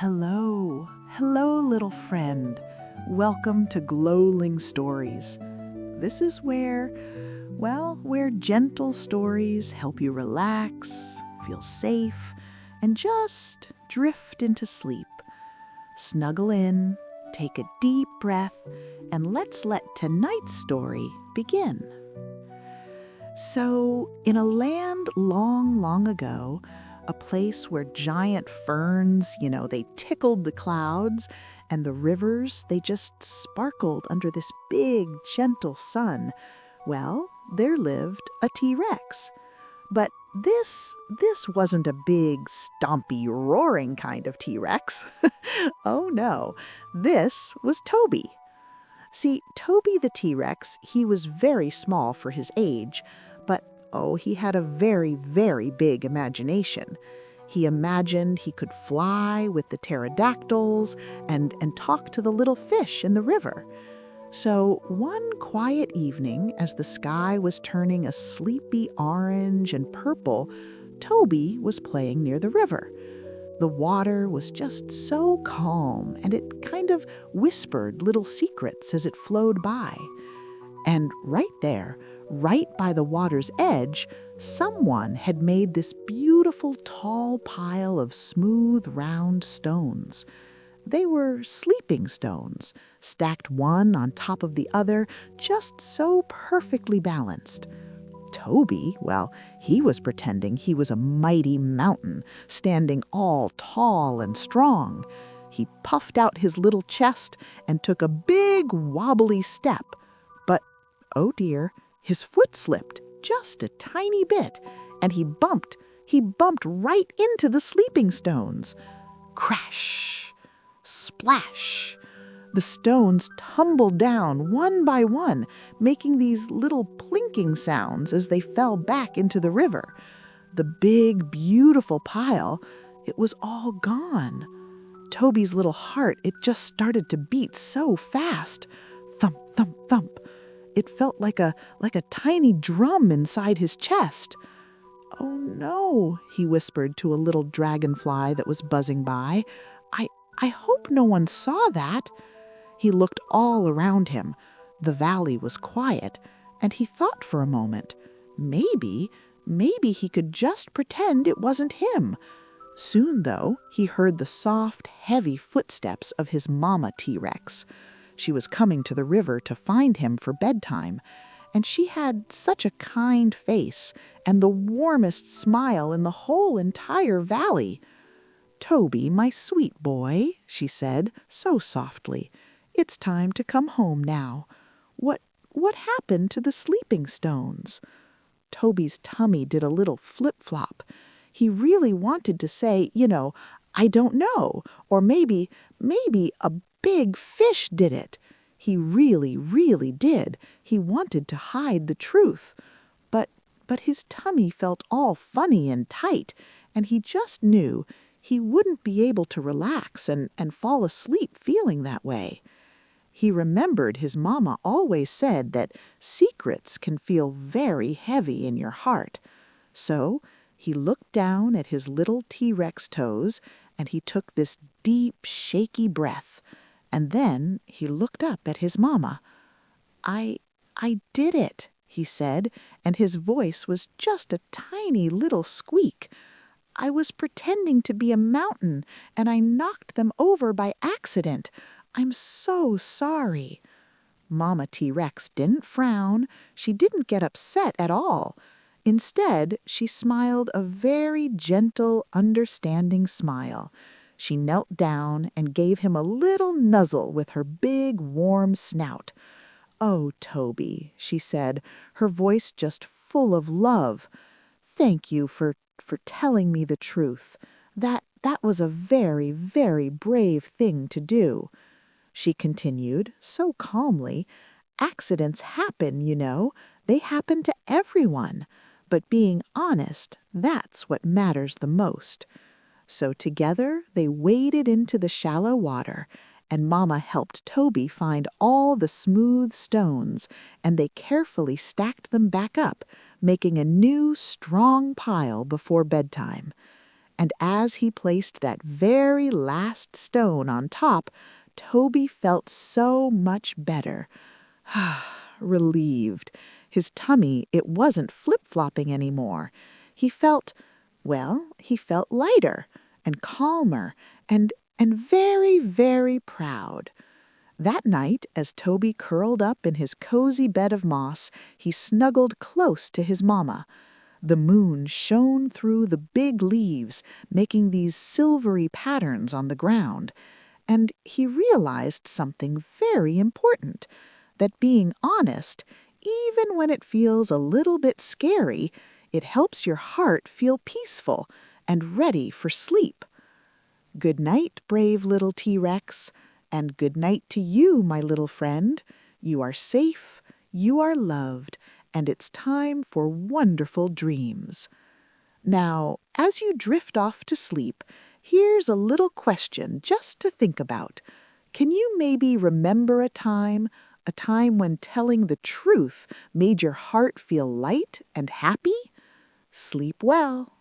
Hello, little friend. Welcome to Glowing Stories. This is where gentle stories help you relax, feel safe, and just drift into sleep. Snuggle in, take a deep breath, and let's let tonight's story begin. So, in a land long, long ago, a place where giant ferns, they tickled the clouds, and the rivers, they just sparkled under this big, gentle sun. Well, there lived a T-Rex. But this wasn't a big, stompy, roaring kind of T-Rex. Oh no, this was Toby. See, Toby the T-Rex, he was very small for his age, but he had a very, very big imagination. He imagined he could fly with the pterodactyls and talk to the little fish in the river. So one quiet evening, as the sky was turning a sleepy orange and purple, Toby was playing near the river. The water was just so calm, and it kind of whispered little secrets as it flowed by. And right there, right by the water's edge, someone had made this beautiful tall pile of smooth, round stones. They were sleeping stones, stacked one on top of the other, just so perfectly balanced. Toby, well, he was pretending he was a mighty mountain, standing all tall and strong. He puffed out his little chest and took a big wobbly step. But, oh dear, his foot slipped just a tiny bit, and he bumped right into the sleeping stones. Crash! Splash! The stones tumbled down one by one, making these little plinking sounds as they fell back into the river. The big, beautiful pile, it was all gone. Toby's little heart, it just started to beat so fast. Thump, thump, thump. It felt like a tiny drum inside his chest. "Oh no," he whispered to a little dragonfly that was buzzing by. I hope no one saw that." He looked all around him. The valley was quiet, and he thought for a moment. Maybe he could just pretend it wasn't him. Soon, though, he heard the soft, heavy footsteps of his mama T-Rex. She was coming to the river to find him for bedtime, and she had such a kind face and the warmest smile in the whole entire valley. "Toby, my sweet boy," she said so softly, "it's time to come home now. What happened to the sleeping stones?" Toby's tummy did a little flip-flop. He really wanted to say, "I don't know," or maybe a big fish did it. He really, really did. He wanted to hide the truth. But his tummy felt all funny and tight, and he just knew he wouldn't be able to relax and fall asleep feeling that way. He remembered his mama always said that secrets can feel very heavy in your heart. So he looked down at his little T-Rex toes, and he took this deep, shaky breath. And then he looked up at his mama. I did it," he said, and his voice was just a tiny little squeak. "I was pretending to be a mountain, and I knocked them over by accident. I'm so sorry." Mama T-Rex didn't frown. She didn't get upset at all. Instead, she smiled a very gentle, understanding smile. She knelt down and gave him a little nuzzle with her big, warm snout. "Oh, Toby," she said, her voice just full of love. "Thank you for telling me the truth. That was a very, very brave thing to do." She continued, so calmly, "Accidents happen, They happen to everyone. But being honest, that's what matters the most." So together they waded into the shallow water, and Mama helped Toby find all the smooth stones, and they carefully stacked them back up, making a new, strong pile before bedtime. And as he placed that very last stone on top, Toby felt so much better. Relieved. His tummy, it wasn't flip-flopping anymore. He felt, he felt lighter and calmer and very, very proud. That night, as Toby curled up in his cozy bed of moss, he snuggled close to his mama. The moon shone through the big leaves, making these silvery patterns on the ground, and he realized something very important, that being honest, even when it feels a little bit scary, it helps your heart feel peaceful and ready for sleep. Good night, brave little T-Rex, and good night to you, my little friend. You are safe, you are loved, and it's time for wonderful dreams. Now, as you drift off to sleep, here's a little question just to think about. Can you maybe remember a time when telling the truth made your heart feel light and happy? Sleep well.